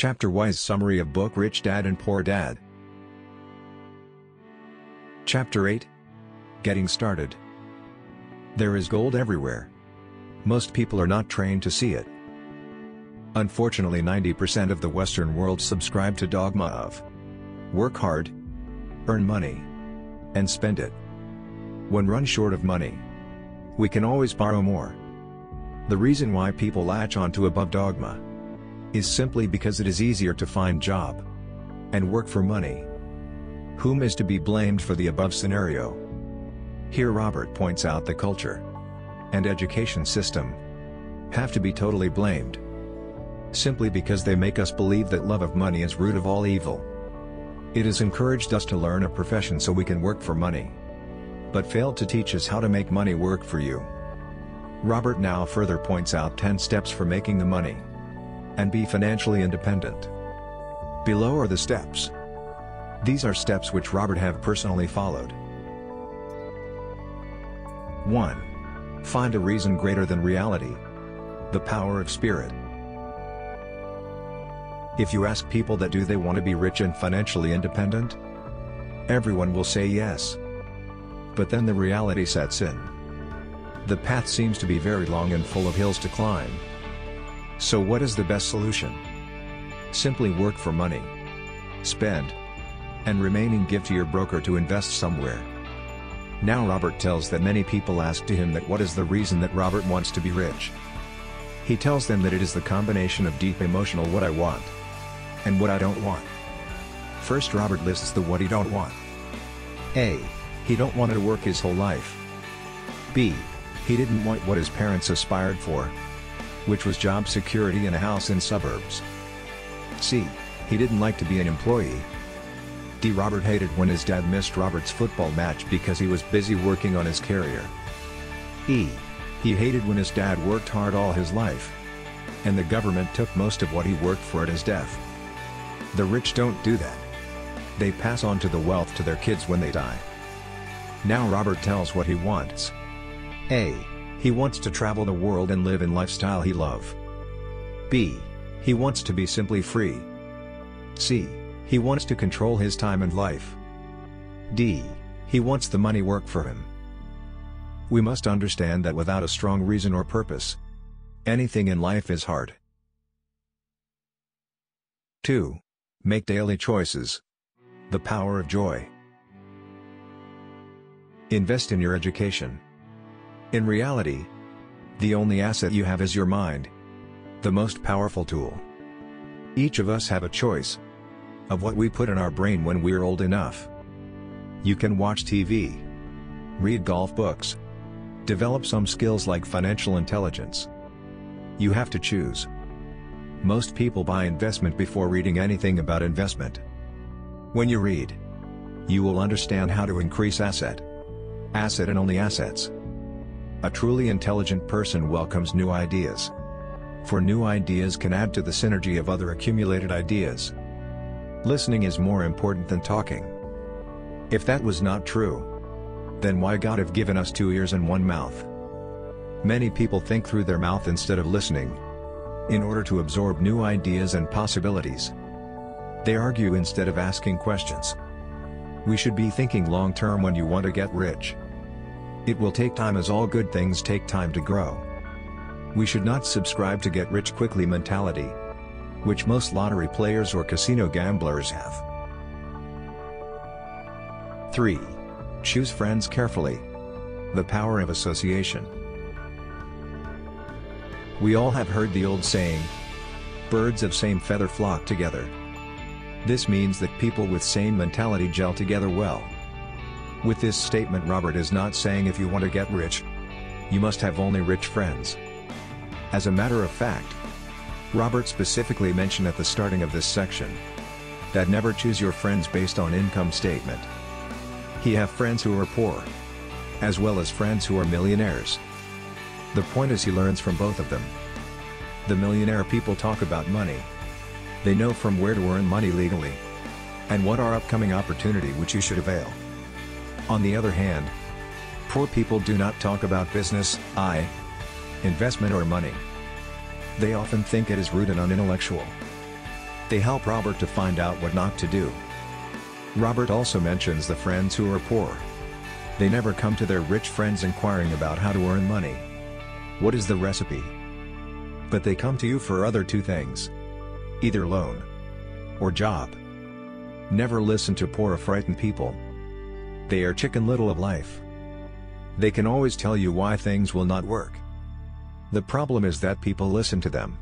Chapter-wise summary of book Rich Dad and Poor Dad. Chapter 8. Getting Started. There is gold everywhere. Most people are not trained to see it. Unfortunately, 90% of the Western world subscribe to dogma of work hard, earn money, and spend it. When run short of money, we can always borrow more. The reason why people latch on to above dogma is simply because it is easier to find job and work for money. Whom is to be blamed for the above scenario? Here Robert points out the culture and education system have to be totally blamed, simply because they make us believe that love of money is root of all evil. It has encouraged us to learn a profession so we can work for money, but failed to teach us how to make money work for you. Robert now further points out 10 steps for making the money and be financially independent. Below are the steps. These are steps which Robert have personally followed. 1. Find a reason greater than reality. The power of spirit. If you ask people that do they want to be rich and financially independent, everyone will say yes. But then the reality sets in. The path seems to be very long and full of hills to climb. So what is the best solution? Simply work for money, spend, and remaining give to your broker to invest somewhere. Now Robert tells that many people ask to him that what is the reason that Robert wants to be rich. He tells them that it is the combination of deep emotional what I want and what I don't want. First, Robert lists the what he don't want. A. He don't want to work his whole life. B. He didn't want what his parents aspired for, which was job security and a house in suburbs. C. He didn't like to be an employee. D. Robert hated when his dad missed Robert's football match because he was busy working on his career. E. He hated when his dad worked hard all his life, and the government took most of what he worked for at his death. The rich don't do that. They pass on to the wealth to their kids when they die. Now Robert tells what he wants. A. He wants to travel the world and live in lifestyle he love. B. He wants to be simply free. C. He wants to control his time and life. D. He wants the money work for him. We must understand that without a strong reason or purpose, anything in life is hard. 2. Make daily choices. The power of joy. Invest in your education. In reality, the only asset you have is your mind, the most powerful tool. Each of us have a choice of what we put in our brain when we're old enough. You can watch TV, read golf books, develop some skills like financial intelligence. You have to choose. Most people buy investment before reading anything about investment. When you read, you will understand how to increase asset and only assets. A truly intelligent person welcomes new ideas, for new ideas can add to the synergy of other accumulated ideas. Listening is more important than talking. If that was not true, then why God have given us 2 ears and 1 mouth? Many people think through their mouth instead of listening, in order to absorb new ideas and possibilities. They argue instead of asking questions. We should be thinking long term when you want to get rich. It will take time, as all good things take time to grow. We should not subscribe to get rich quickly mentality, which most lottery players or casino gamblers have. 3. Choose friends carefully. The power of association. We all have heard the old saying, birds of same feather flock together. This means that people with same mentality gel together well. With this statement, Robert is not saying if you want to get rich, you must have only rich friends. As a matter of fact, Robert specifically mentioned at the starting of this section that never choose your friends based on income statement. He have friends who are poor, as well as friends who are millionaires. The point is he learns from both of them. The millionaire people talk about money. They know from where to earn money legally, and what are upcoming opportunity which you should avail. On the other hand, poor people do not talk about business, investment or money. They often think it is rude and unintellectual. They help Robert to find out what not to do. Robert also mentions the friends who are poor. They never come to their rich friends inquiring about how to earn money. What is the recipe? But they come to you for other two things. Either loan or job. Never listen to poor or frightened people. They are Chicken Little of life. They can always tell you why things will not work. The problem is that people listen to them.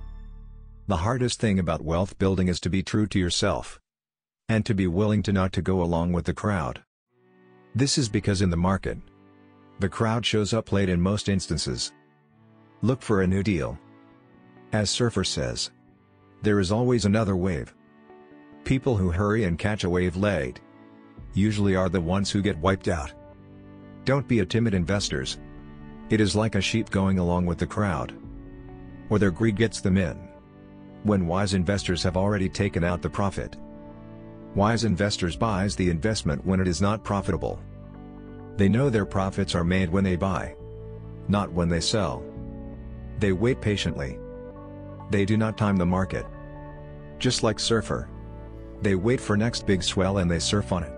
The hardest thing about wealth building is to be true to yourself. And to be willing to not to go along with the crowd. This is because in the market, the crowd shows up late in most instances. Look for a new deal. As Surfer says, there is always another wave. People who hurry and catch a wave late usually are the ones who get wiped out. Don't be a timid investors. It is like a sheep going along with the crowd. Or their greed gets them in. When wise investors have already taken out the profit. Wise investors buys the investment when it is not profitable. They know their profits are made when they buy, not when they sell. They wait patiently. They do not time the market. Just like Surfer. They wait for next big swell and they surf on it.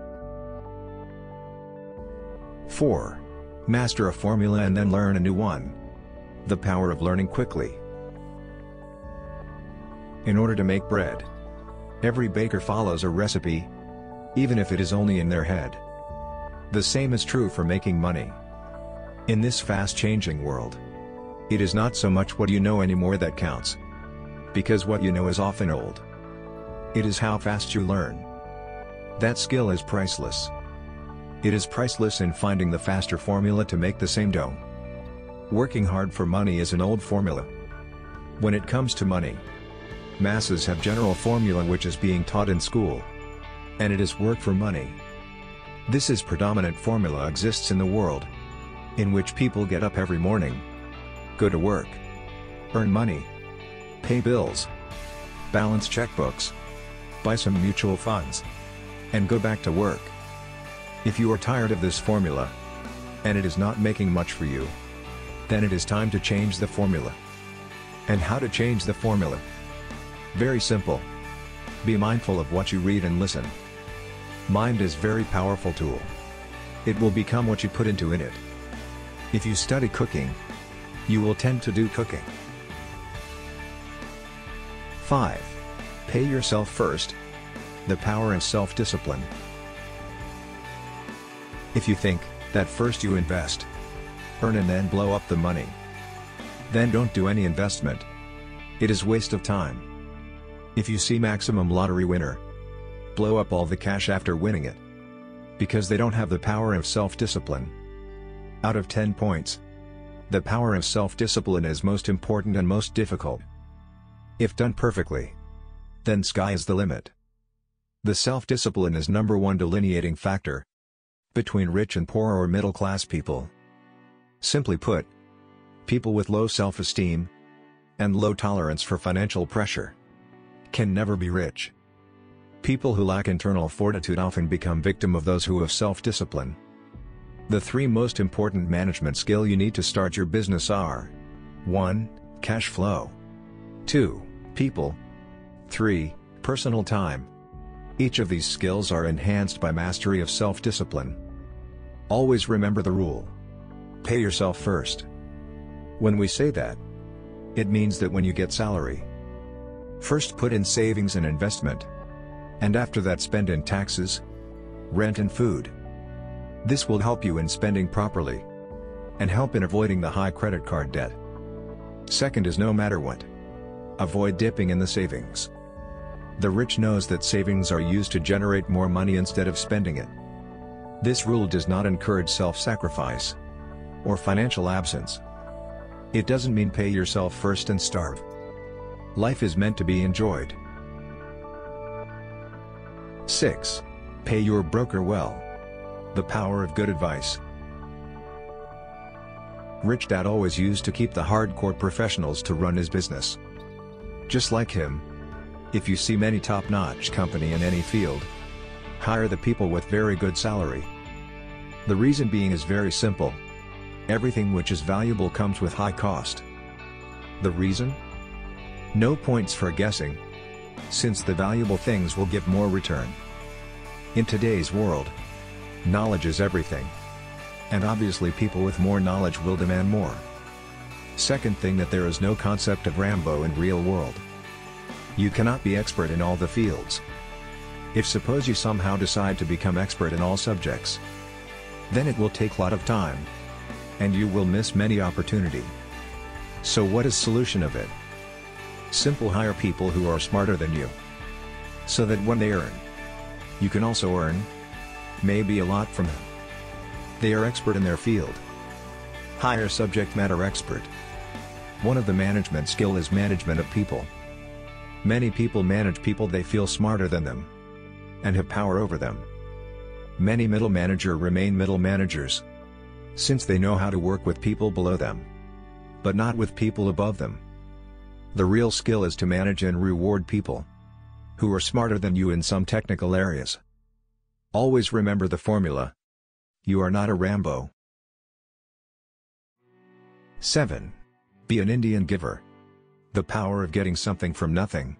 4. Master a formula and then learn a new one. The power of learning quickly. In order to make bread, every baker follows a recipe, even if it is only in their head. The same is true for making money. In this fast-changing world, it is not so much what you know anymore that counts. Because what you know is often old. It is how fast you learn. That skill is priceless. It is priceless in finding the faster formula to make the same dough. Working hard for money is an old formula. When it comes to money, masses have general formula which is being taught in school. And it is work for money. This is predominant formula exists in the world. In which people get up every morning, go to work, earn money, pay bills, balance checkbooks, buy some mutual funds, and go back to work. If you are tired of this formula, and it is not making much for you, then it is time to change the formula. And how to change the formula? Very simple. Be mindful of what you read and listen. Mind is very powerful tool. It will become what you put into it. If you study cooking, you will tend to do cooking. 5. Pay yourself first. The power and self-discipline. If you think that first you invest, earn and then blow up the money, then don't do any investment. It is waste of time. If you see maximum lottery winner, blow up all the cash after winning it. Because they don't have the power of self-discipline. Out of 10 points, the power of self-discipline is most important and most difficult. If done perfectly, then sky is the limit. The self-discipline is number one delineating factor between rich and poor or middle-class people. Simply put, people with low self-esteem and low tolerance for financial pressure can never be rich. People who lack internal fortitude often become victim of those who have self-discipline. The 3 most important management skill you need to start your business are: 1. Cash flow. 2. People. 3. Personal time. Each of these skills are enhanced by mastery of self-discipline. Always remember the rule. Pay yourself first. When we say that, it means that when you get salary, first put in savings and investment. And after that spend in taxes, rent and food. This will help you in spending properly. And help in avoiding the high credit card debt. Second is no matter what, avoid dipping in the savings. The rich knows that savings are used to generate more money instead of spending it. This rule does not encourage self-sacrifice or financial absence. It doesn't mean pay yourself first and starve. Life is meant to be enjoyed. 6. Pay your broker well. The power of good advice. Rich Dad always used to keep the hardcore professionals to run his business. Just like him, if you see many top-notch company in any field, hire the people with very good salary. The reason being is very simple. Everything which is valuable comes with high cost. The reason? No points for guessing. since the valuable things will give more return. In today's world, knowledge is everything. And obviously people with more knowledge will demand more. Second thing, that there is no concept of Rambo in real world. You cannot be expert in all the fields. If suppose you somehow decide to become expert in all subjects, then it will take a lot of time. And you will miss many opportunity. So what is solution of it? Simple: hire people who are smarter than you. So that when they earn, you can also earn, maybe a lot from them. They are expert in their field. Hire subject matter expert. One of the management skill is management of people. Many people manage people they feel smarter than them and have power over them. Many middle manager remain middle managers, since they know how to work with people below them, but not with people above them. The real skill is to manage and reward people who are smarter than you in some technical areas. Always remember the formula: you are not a Rambo. 7. Be an Indian giver. The power of getting something from nothing.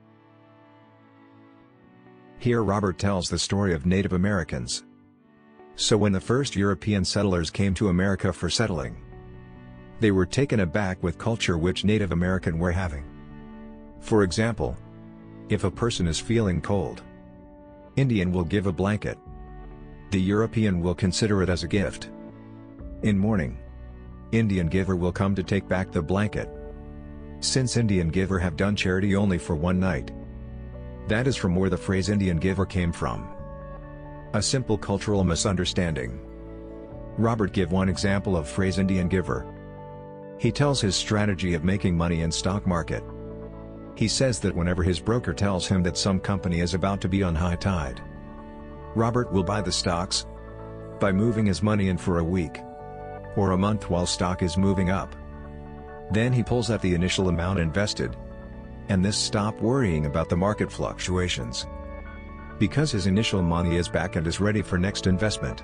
Here Robert tells the story of Native Americans. So when the first European settlers came to America for settling, they were taken aback with culture which Native American were having. For example, if a person is feeling cold, Indian will give a blanket. The European will consider it as a gift. In mourning, Indian giver will come to take back the blanket. Since Indian giver have done charity only for one night. That is from where the phrase Indian giver came from. A simple cultural misunderstanding. Robert give one example of phrase Indian giver. He tells his strategy of making money in stock market. He says that whenever his broker tells him that some company is about to be on high tide, Robert will buy the stocks by moving his money in for a week or a month while stock is moving up. Then he pulls out the initial amount invested, and this stop worrying about the market fluctuations, because his initial money is back and is ready for next investment.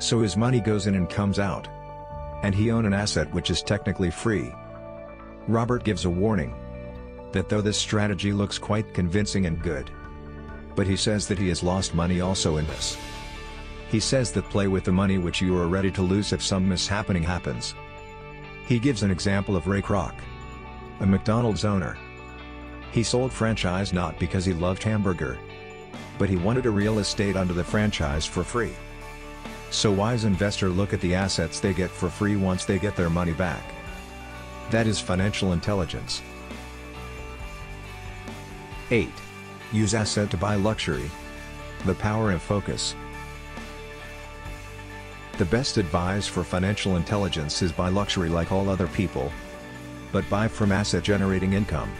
So his money goes in and comes out, and he own an asset which is technically free. Robert gives a warning that though this strategy looks quite convincing and good, but he says that he has lost money also in this. He says that play with the money which you are ready to lose if some mishappening happens. He gives an example of Ray Kroc, a McDonald's owner. He sold franchise not because he loved hamburger, but he wanted a real estate under the franchise for free. So wise investor look at the assets they get for free once they get their money back. That is financial intelligence. 8. Use asset to buy luxury. The power of focus. The best advice for financial intelligence is buy luxury like all other people, but buy from asset generating income.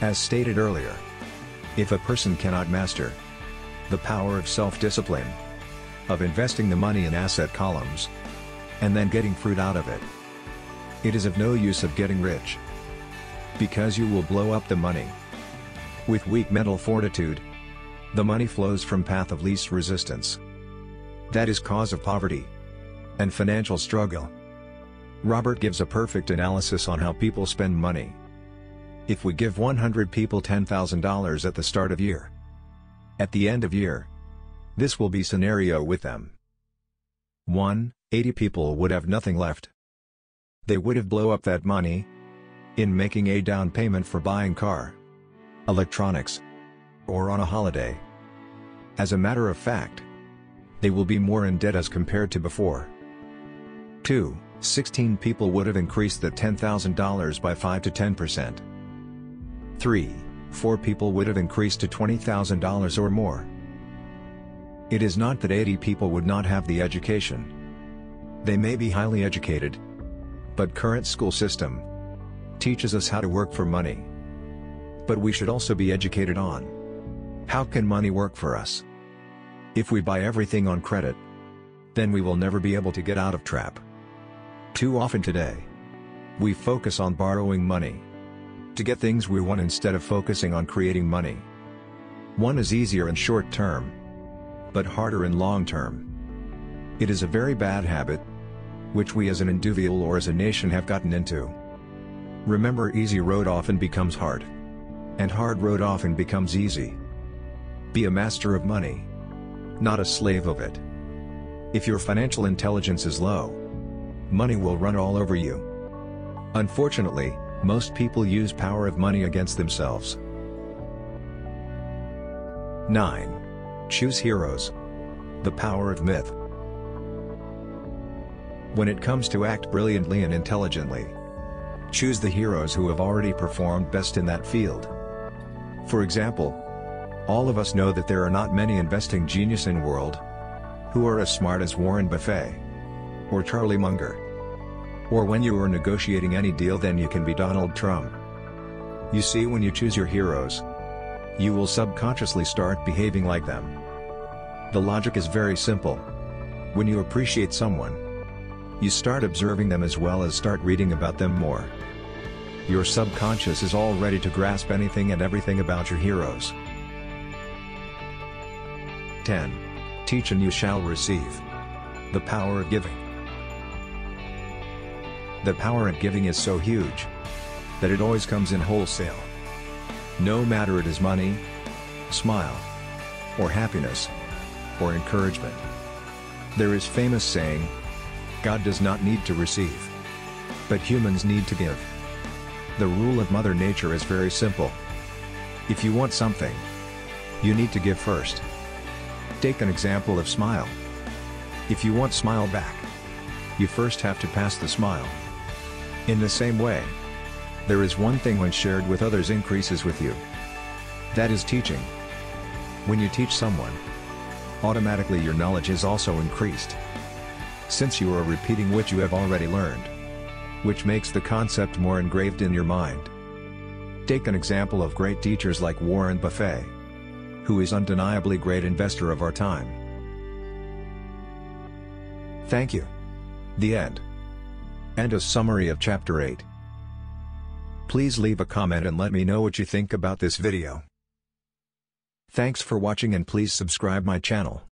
As stated earlier, if a person cannot master the power of self-discipline, of investing the money in asset columns, and then getting fruit out of it, it is of no use of getting rich, because you will blow up the money. With weak mental fortitude, the money flows from path of least resistance. That is cause of poverty and financial struggle. Robert gives a perfect analysis on how people spend money. If we give 100 people $10,000 at the start of year, at the end of year, this will be scenario with them. 80 people would have nothing left. They would have blow up that money in making a down payment for buying car, electronics, or on a holiday. As a matter of fact, they will be more in debt as compared to before. 16 people would have increased the $10,000 by 5 to 10%. 4 people would have increased to $20,000 or more. It is not that 80 people would not have the education. They may be highly educated, but current school system teaches us how to work for money. But we should also be educated on how can money work for us. If we buy everything on credit, then we will never be able to get out of trap. Too often today, we focus on borrowing money to get things we want instead of focusing on creating money. One is easier in short term, but harder in long term. It is a very bad habit, which we as an individual or as a nation have gotten into. Remember, easy road often becomes hard. and hard road often becomes easy. Be a master of money, not a slave of it. If your financial intelligence is low, money will run all over you. Unfortunately, most people use power of money against themselves. 9. Choose heroes. The power of myth. When it comes to act brilliantly and intelligently, choose the heroes who have already performed best in that field. For example, all of us know that there are not many investing geniuses in the world who are as smart as Warren Buffett or Charlie Munger. Or when you are negotiating any deal, then you can be Donald Trump. You see, when you choose your heroes, you will subconsciously start behaving like them. The logic is very simple. When you appreciate someone, you start observing them as well as start reading about them more. Your subconscious is all ready to grasp anything and everything about your heroes. 10. Teach and you shall receive. The power of giving. The power of giving is so huge that it always comes in wholesale. No matter it is money, smile, or happiness, or encouragement. There is famous saying, God does not need to receive, but humans need to give. The rule of Mother Nature is very simple. If you want something, you need to give first. Take an example of smile. If you want smile back, you first have to pass the smile. In the same way, there is one thing when shared with others increases with you. That is teaching. When you teach someone, automatically your knowledge is also increased, since you are repeating what you have already learned, which makes the concept more engraved in your mind. Take an example of great teachers like Warren Buffett, who is undeniably great investor of our time. Thank you. The end. And a summary of Chapter 8. Please leave a comment and let me know what you think about this video. Thanks for watching and please subscribe my channel.